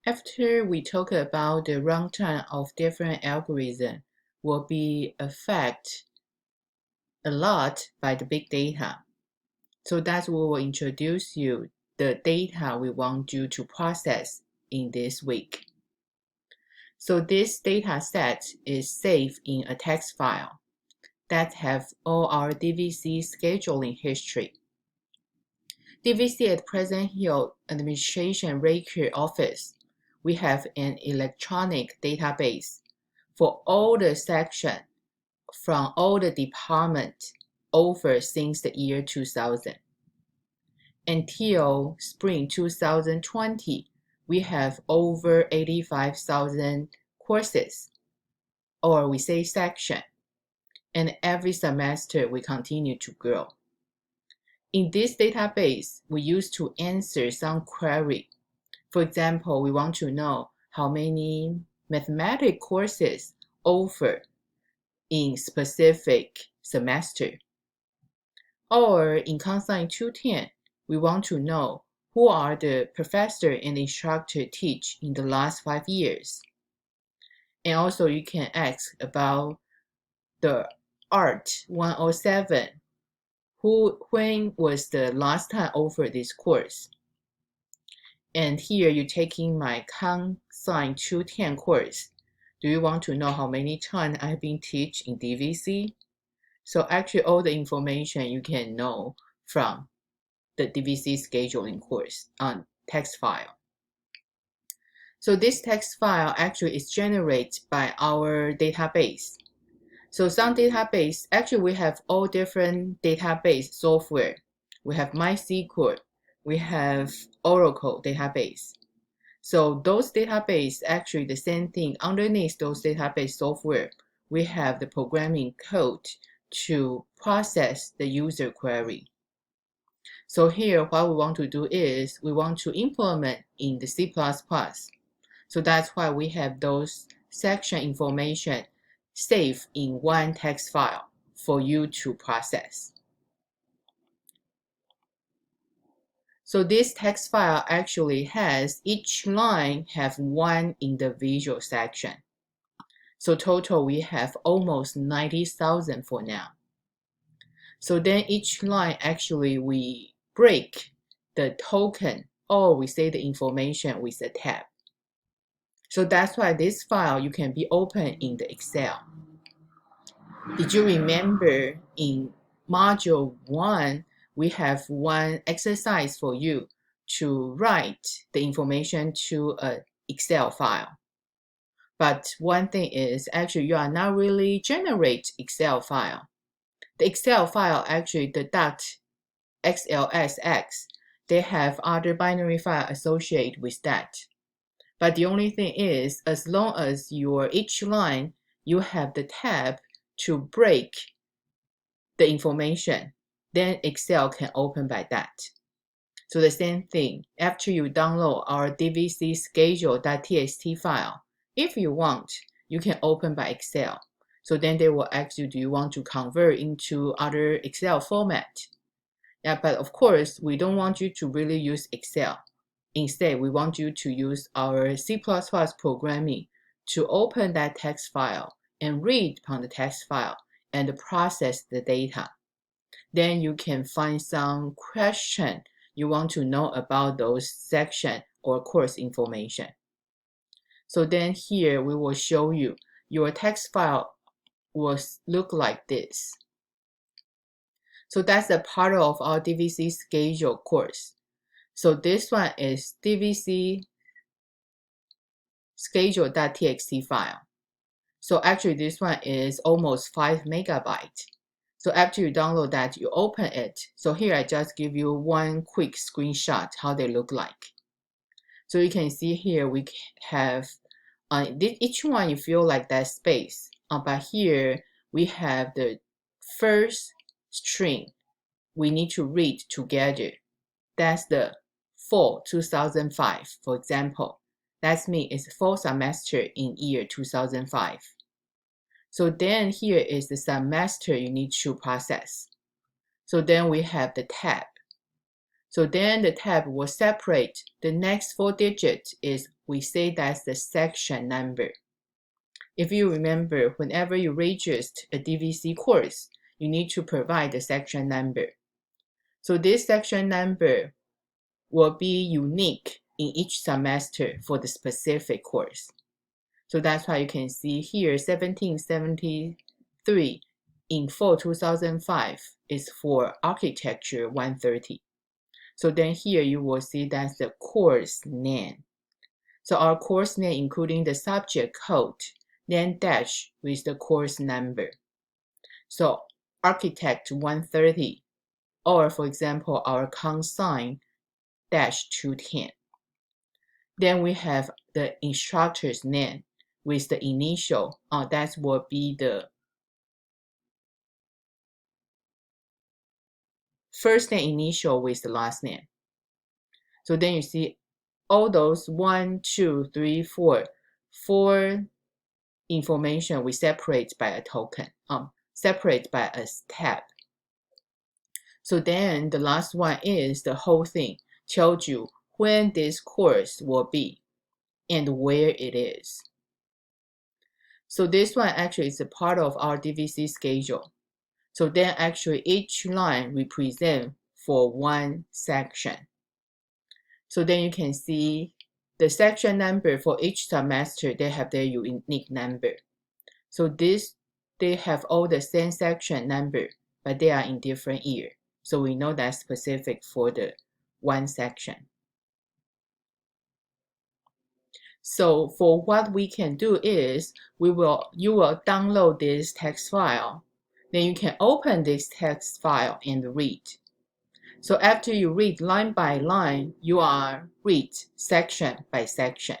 After we talk about the runtime of different algorithms will be affected a lot by the big data. So that's what will introduce you the data we want you to process in this week. So this data set is saved in a text file that have all our DVC scheduling history. DVC at President Hill Administration Record Office, we have an electronic database for all the sections from all the departments over since the year 2000. Until spring 2020, we have over 85,000 courses, or we say section, and every semester we continue to grow. In this database, we used to answer some query. For example, we want to know how many mathematics courses offered in specific semester. Or in COMSC210, we want to know who are the professor and instructor teach in the last 5 years. And also you can ask about the Art 107, when was the last time offered this course. And here you're taking my COMSC210 course. Do you want to know how many times I've been teach in DVC? So actually all the information you can know from the DVC scheduling course on text file. So this text file actually is generated by our database. So some database, actually we have all different database software. We have MySQL, we have Oracle database. So those database, actually the same thing, underneath those database software, we have the programming code to process the user query. So here, what we want to do is we want to implement in the C++. So that's why we have those section information saved in one text file for you to process. So this text file actually has, each line have one individual section. So total we have almost 90,000 for now. So then each line actually we break the token, or we say the information with a tab. So that's why this file you can be open in the Excel. Did you remember in module 1, we have one exercise for you to write the information to an Excel file. But one thing is actually you are not really generate Excel file. The Excel file actually the .xlsx, they have other binary file associated with that. But the only thing is, as long as each line, you have the tab to break the information, then Excel can open by that. So the same thing, after you download our dvc-schedule.txt file, if you want, you can open by Excel. So then they will ask you, do you want to convert into other Excel format? Yeah, but of course, we don't want you to really use Excel. Instead, we want you to use our C++ programming to open that text file and read from the text file and process the data. Then you can find some question you want to know about those section or course information. So then here we will show you your text file will look like this. So that's a part of our DVC schedule course. So this one is dvc-schedule.txt file. So actually this one is almost 5 megabytes. So after you download that, you open it. So here I just give you one quick screenshot how they look like. So you can see here we have each one you feel like that space. But here we have the first string we need to read together. That's the fall 2005, for example. That means it's fall semester in year 2005. So then here is the semester you need to process. So then we have the tab. So then the tab will separate the next 4 digits is we say that's the section number. If you remember, whenever you register a DVC course, you need to provide the section number. So this section number will be unique in each semester for the specific course. So that's why you can see here 1773 in fall 2005 is for Architecture 130. So then here you will see that's the course name. So our course name including the subject code, then dash with the course number. So Architect 130, or for example our COMSC210. Then we have the instructor's name with the initial, that will be the first name initial with the last name. So then you see all those 1, 2, 3, 4 information we separate by a token, separate by a tab. So then the last one is the whole thing, tells you when this course will be and where it is. So this one actually is a part of our DVC schedule. So then actually each line represents for one section. So then you can see the section number for each semester, they have their unique number. So they have all the same section number, but they are in different year. So we know that's specific for the one section. So for what we can do is, you will download this text file. Then you can open this text file and read. So after you read line by line, you are read section by section.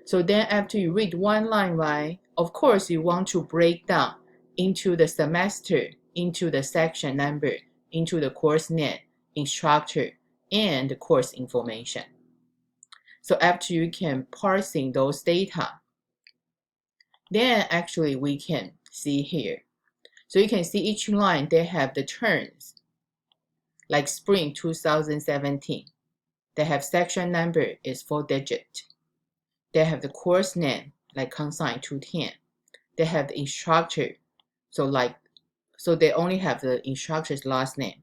So then after you read one line, right, of course you want to break down into the semester, into the section number, into the course name, instructor, and the course information. So after you can parsing those data, then actually we can see here. So you can see each line, they have the terms. Like spring 2017, they have section number is 4-digit. They have the course name, like COMSC210. They have the instructor, so they only have the instructor's last name.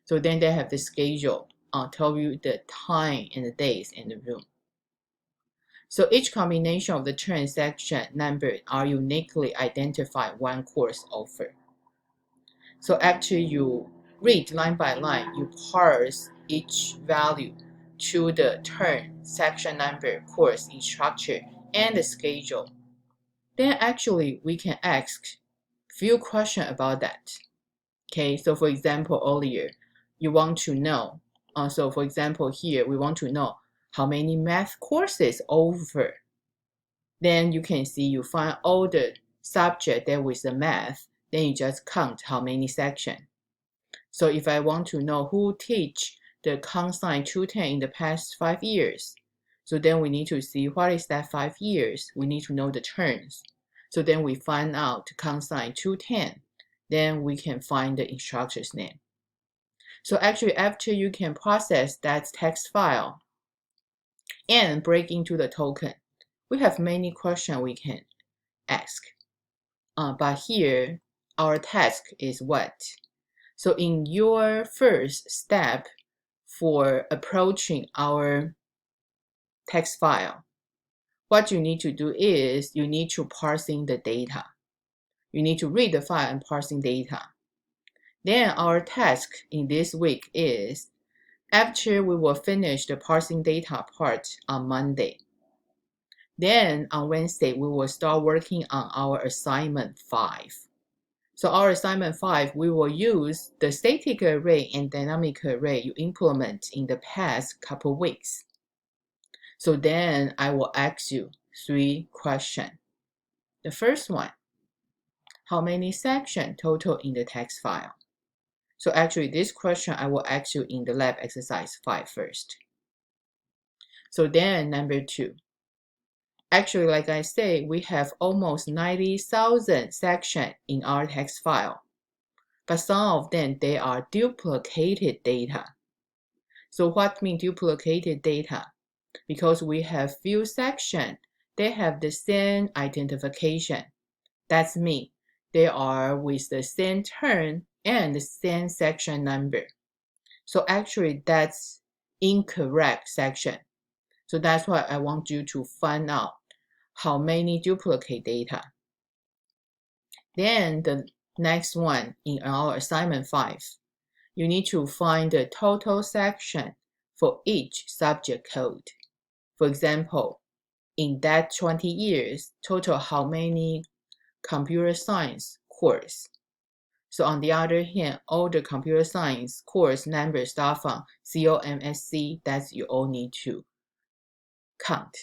So then they have the schedule, tell you the time and the days and the room. So each combination of the term section number are uniquely identified one course offer. So after you read line by line, you parse each value to the term, section number, course, instructor, and the schedule. Then actually we can ask few questions about that. Okay, so for example, earlier, you want to know, so for example here, we want to know how many math courses offer. Then you can see you find all the subject there with the math, then you just count how many sections. So if I want to know who teach the COMSC210 in the past 5 years, so then we need to see what is that 5 years. We need to know the terms. So then we find out COMSC210. Then we can find the instructor's name. So actually after you can process that text file and break into the token, we have many questions we can ask. But here, our task is what? So in your first step for approaching our text file, what you need to do is you need to parsing the data. You need to read the file and parsing data. Then our task in this week is, after we will finish the parsing data part on Monday, then on Wednesday we will start working on our assignment 5. So our assignment 5, we will use the static array and dynamic array you implement in the past couple weeks. So then I will ask you 3 questions. The first one, how many sections total in the text file? So actually this question I will ask you in the lab exercise 5 first. So then number 2, actually like I say, we have almost 90,000 sections in our text file. But some of them, they are duplicated data. So what means duplicated data? because we have few sections. They have the same identification. That's me. They are with the same term and the same section number. So actually that's incorrect section. So that's why I want you to find out how many duplicate data. Then the next one in our assignment 5, you need to find the total section for each subject code. For example, in that 20 years, total how many computer science course. So on the other hand, all the computer science course numbers start from COMSC, that you all need to count.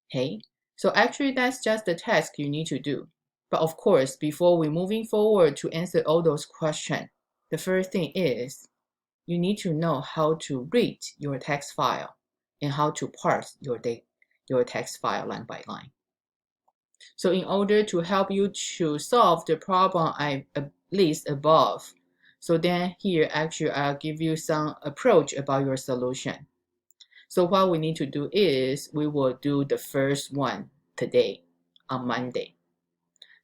Okay, so actually that's just the task you need to do. But of course, before we moving forward to answer all those questions, the first thing is you need to know how to read your text file and how to parse your text file line by line. So in order to help you to solve the problem I list above, so then here actually I'll give you some approach about your solution. So what we need to do is we will do the first one today on Monday.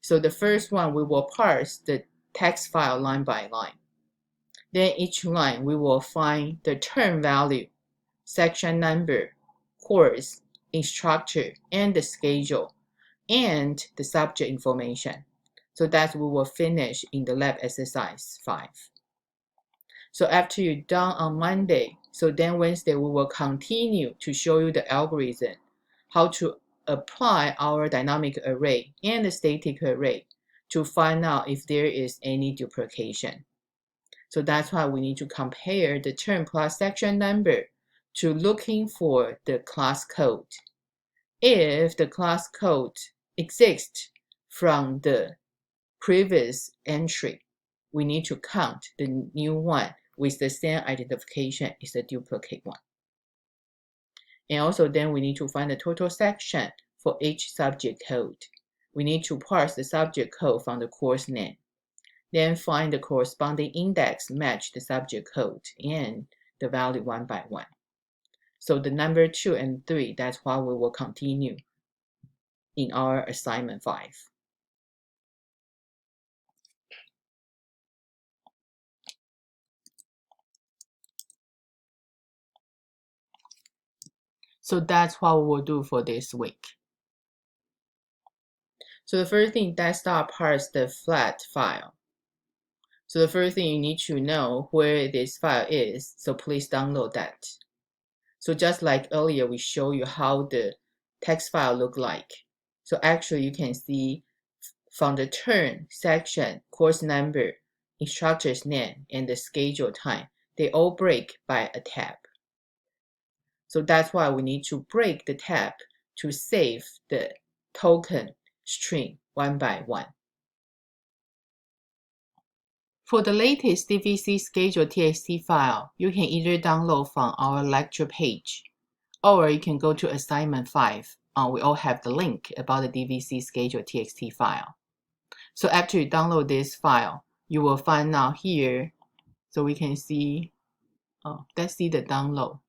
So the first one, we will parse the text file line by line. Then each line, we will find the term value, section number, course, instructor, and the schedule, and the subject information. So that we will finish in the lab exercise 5. So after you're done on Monday, so then Wednesday we will continue to show you the algorithm, how to apply our dynamic array and the static array to find out if there is any duplication. So that's why we need to compare the term plus section number to looking for the class code. If the class code exists from the previous entry, we need to count the new one with the same identification is a duplicate one. And also then we need to find the total section for each subject code. We need to parse the subject code from the course name. Then find the corresponding index match the subject code and the value one by one. So the number 2 and 3, that's what we will continue in our assignment 5. So that's what we will do for this week. So the first thing, let's start parse the flat file. So the first thing you need to know where this file is, so please download that. So just like earlier, we show you how the text file look like. So actually you can see from the term, section, course number, instructor's name, and the schedule time, they all break by a tab. So that's why we need to break the tab to save the token string one by one. For the latest dvc-schedule.txt file, you can either download from our lecture page, or you can go to assignment 5. We all have the link about the dvc-schedule.txt file. So after you download this file, you will find out here, so we can see, let's see the download.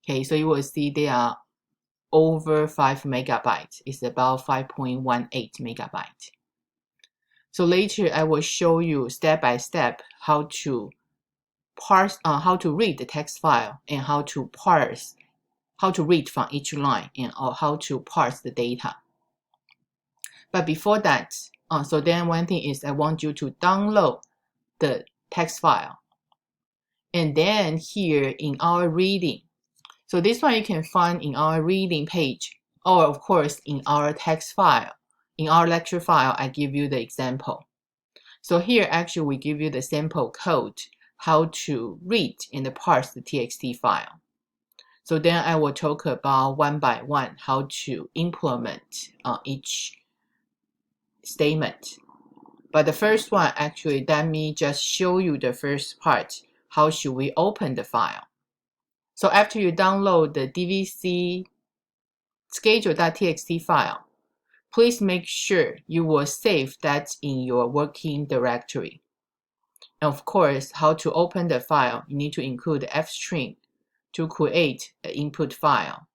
Okay, so you will see they are over 5 megabytes. It's about 5.18 megabytes. So later I will show you step by step how to parse, how to read the text file and how to read from each line and how to parse the data. But before that, so then one thing is I want you to download the text file. And then here in our reading, so this one you can find in our reading page, or of course in our text file. In our lecture file, I give you the example. So here actually we give you the sample code, how to read and parse the TXT file. So then I will talk about one by one how to implement each statement. But the first one actually, let me just show you the first part. How should we open the file? So after you download the dvc-schedule.txt file, please make sure you will save that in your working directory. And of course, how to open the file, you need to include the F string to create an input file.